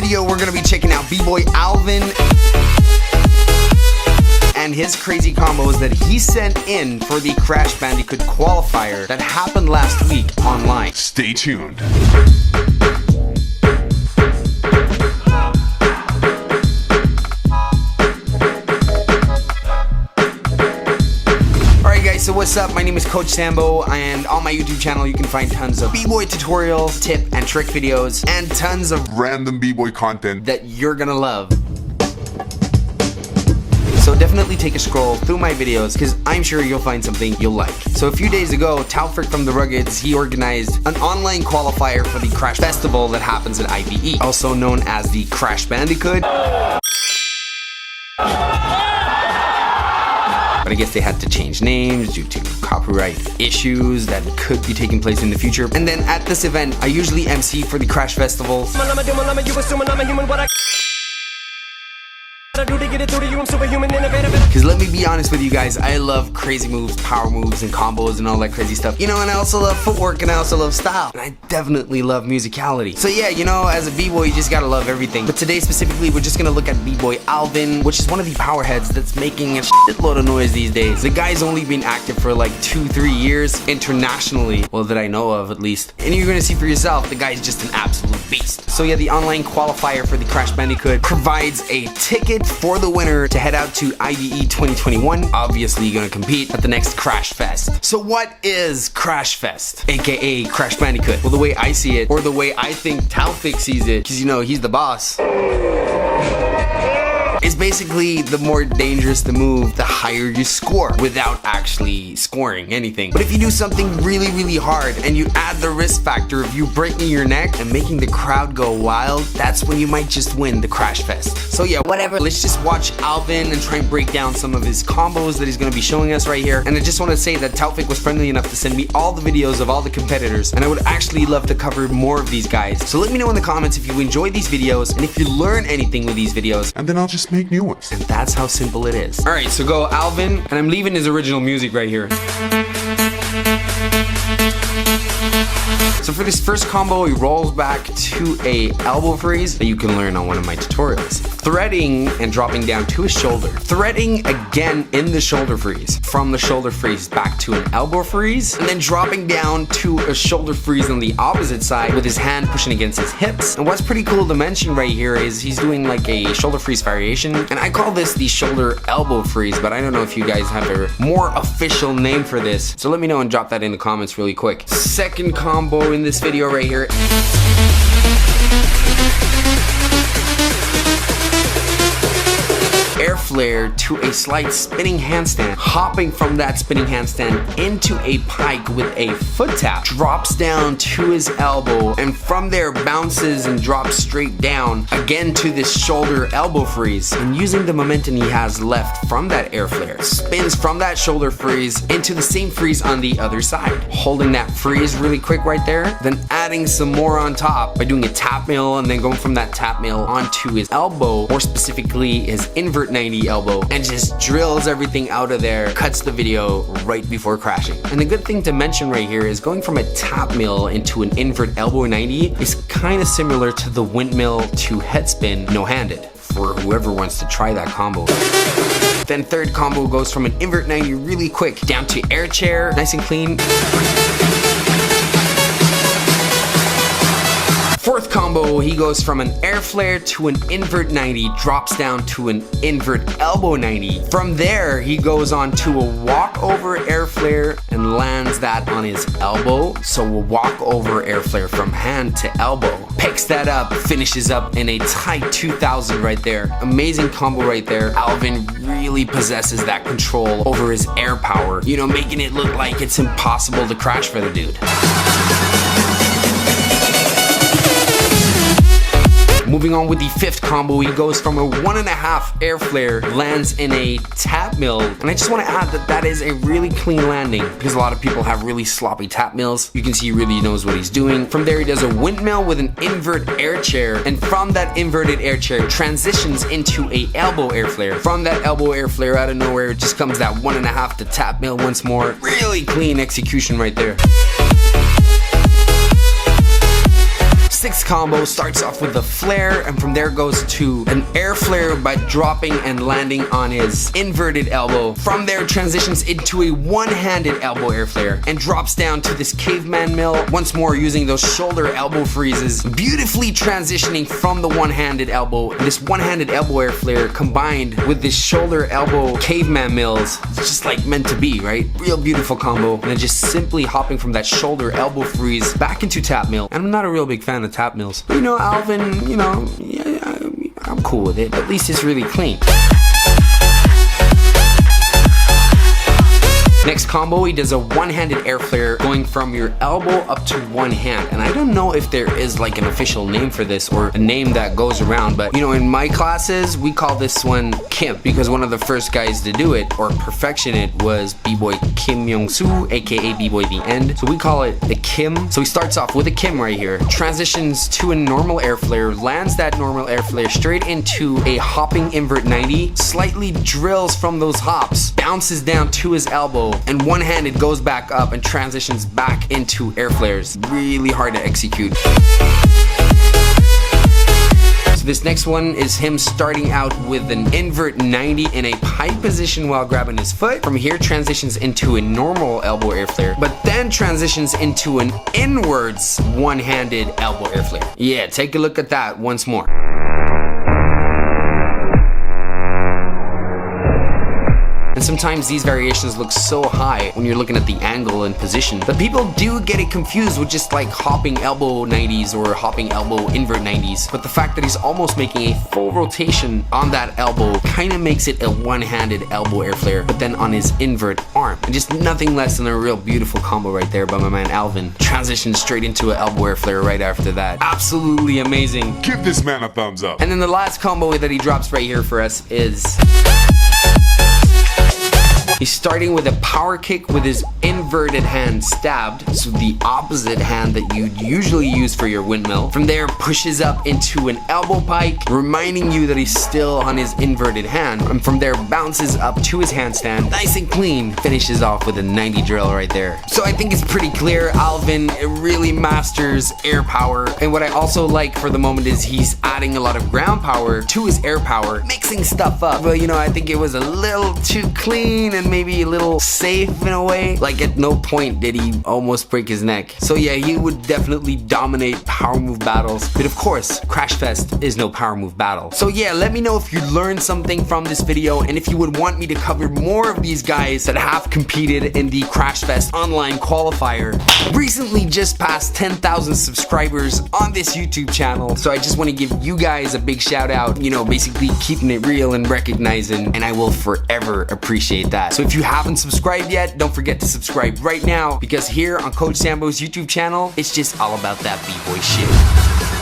video, we're gonna be checking out Bboy Alvin and his crazy combos that he sent in for the Crash Bandicoot qualifier that happened last week online. Stay tuned. So what's up? My name is Coach Sambo, and on my YouTube channel you can find tons of b-boy tutorials, tip and trick videos, and tons of random b-boy content that you're gonna love. So definitely take a scroll through my videos because I'm sure you'll find something you'll like. So a few days ago, Tawfik from the Ruggeds, he organized an online qualifier for the Crash Festival that happens at IBE, also known as the Crash Bandicoot. But I guess they had to change names due to copyright issues that could be taking place in the future. And then at this event, I usually MC for the Crash Festivals. Because let me be honest with you guys, I love crazy moves, power moves, and combos and all that crazy stuff. You know, and I also love footwork and I also love style. And I definitely love musicality. So yeah, you know, as a b-boy, you just gotta love everything. But today specifically, we're just gonna look at Bboy Alvin, which is one of the power heads that's making a shitload of noise these days. The guy's only been active for like 2-3 years internationally. Well, that I know of at least. And you're gonna see for yourself, the guy's just an absolute beast. So yeah, the online qualifier for the Crash Bandicoot provides a ticket for the winner to head out to IBE 2021. Obviously gonna compete at the next Crash Fest. So what is Crash Fest, aka Crash Bandicoot? Well, the way I see it, or the way I think Tawfik sees it, because you know he's the boss, is basically the more dangerous the move, the higher you score without actually scoring anything. But if you do something really, really hard and you add the risk factor of you breaking your neck and making the crowd go wild, that's when you might just win the Crash Fest. So yeah, whatever. Let's just watch Alvin and try and break down some of his combos that he's gonna be showing us right here. And I just want to say that Tawfik was friendly enough to send me all the videos of all the competitors, and I would actually love to cover more of these guys. So let me know in the comments if you enjoy these videos and if you learn anything with these videos. And then I'll just make new ones. And that's how simple it is. Alright, so go Alvin, and I'm leaving his original music right here. So for this first combo, he rolls back to a elbow freeze that you can learn on one of my tutorials. Threading and dropping down to his shoulder. Threading again in the shoulder freeze. From the shoulder freeze back to an elbow freeze. And then dropping down to a shoulder freeze on the opposite side with his hand pushing against his hips. And what's pretty cool to mention right here is he's doing like a shoulder freeze variation. And I call this the shoulder elbow freeze, but I don't know if you guys have a more official name for this. So let me know and drop that in the comments really quick. Second combo in this video right here. Air flare to a slight spinning handstand, hopping from that spinning handstand into a pike with a foot tap, drops down to his elbow, and from there bounces and drops straight down again to this shoulder elbow freeze, and using the momentum he has left from that air flare, spins from that shoulder freeze into the same freeze on the other side, holding that freeze really quick right there, then adding some more on top by doing a tap mill and then going from that tap mill onto his elbow, more specifically his invert 90 elbow, and just drills everything out of there, cuts the video right before crashing. And the good thing to mention right here is going from a tap mill into an invert elbow 90 is kind of similar to the windmill to head spin no-handed, for whoever wants to try that combo. Then third combo goes from an invert 90 really quick down to air chair, nice and clean. Fourth combo, he goes from an air flare to an invert 90, drops down to an invert elbow 90. From there, he goes on to a walkover air flare and lands that on his elbow. So a walkover air flare from hand to elbow. Picks that up, finishes up in a tight 2000 right there. Amazing combo right there. Alvin really possesses that control over his air power, you know, making it look like it's impossible to crash for the dude. Moving on with the fifth combo, he goes from a 1.5 air flare, lands in a tap mill. And I just want to add that that is a really clean landing because a lot of people have really sloppy tap mills. You can see he really knows what he's doing. From there, he does a windmill with an invert air chair. And from that inverted air chair, transitions into a elbow air flare. From that elbow air flare, out of nowhere, it just comes that 1.5 to tap mill once more. Really clean execution right there. sixth combo starts off with a flare, and from there goes to an air flare by dropping and landing on his inverted elbow. From there transitions into a one-handed elbow air flare and drops down to this caveman mill, once more using those shoulder elbow freezes, beautifully transitioning from the one-handed elbow. This one-handed elbow air flare combined with this shoulder elbow caveman mills, it's just like meant to be, right? Real beautiful combo. And then just simply hopping from that shoulder elbow freeze back into tap mill. And I'm not a real big fan of tap mills, but you know, Alvin, you know, yeah, I'm cool with it. At least it's really clean. Next combo, he does a one-handed air flare going from your elbow up to one hand. And I don't know if there is like an official name for this or a name that goes around, but you know, in my classes, we call this one Kim, because one of the first guys to do it or perfection it was B-Boy Kim Young-soo, aka B-Boy The End. So we call it the Kim. So he starts off with a Kim right here, transitions to a normal air flare, lands that normal air flare straight into a hopping invert 90, slightly drills from those hops, bounces down to his elbow, and one-handed goes back up and transitions back into air flares. Really hard to execute. So this next one is him starting out with an invert 90 in a pike position while grabbing his foot. From here transitions into a normal elbow air flare, but then transitions into an inwards one-handed elbow air flare. Yeah, take a look at that once more. And sometimes these variations look so high when you're looking at the angle and position, but people do get it confused with just like hopping elbow 90s or hopping elbow invert 90s. But the fact that he's almost making a full rotation on that elbow kind of makes it a one-handed elbow air flare, but then on his invert arm. And just nothing less than a real beautiful combo right there by my man Alvin. Transitions straight into an elbow air flare right after that. Absolutely amazing. Give this man a thumbs up. And then the last combo that he drops right here for us is... he's starting with a power kick with his inverted hand stabbed, so the opposite hand that you'd usually use for your windmill. From there, pushes up into an elbow pike, reminding you that he's still on his inverted hand. And from there, bounces up to his handstand, nice and clean, finishes off with a 90 drill right there. So I think it's pretty clear, Alvin really masters air power. And what I also like for the moment is he's adding a lot of ground power to his air power, mixing stuff up. But you know, I think it was a little too clean and maybe a little safe in a way. Like at no point did he almost break his neck. So yeah, he would definitely dominate power move battles. But of course, CrashFest is no power move battle. So yeah, let me know if you learned something from this video and if you would want me to cover more of these guys that have competed in the CrashFest online qualifier. Recently just passed 10,000 subscribers on this YouTube channel. So I just want to give you guys a big shout out, you know, basically keeping it real and recognizing, and I will forever appreciate that. So if you haven't subscribed yet, don't forget to subscribe right now, because here on Coach Sambo's YouTube channel, it's just all about that B-Boy shit.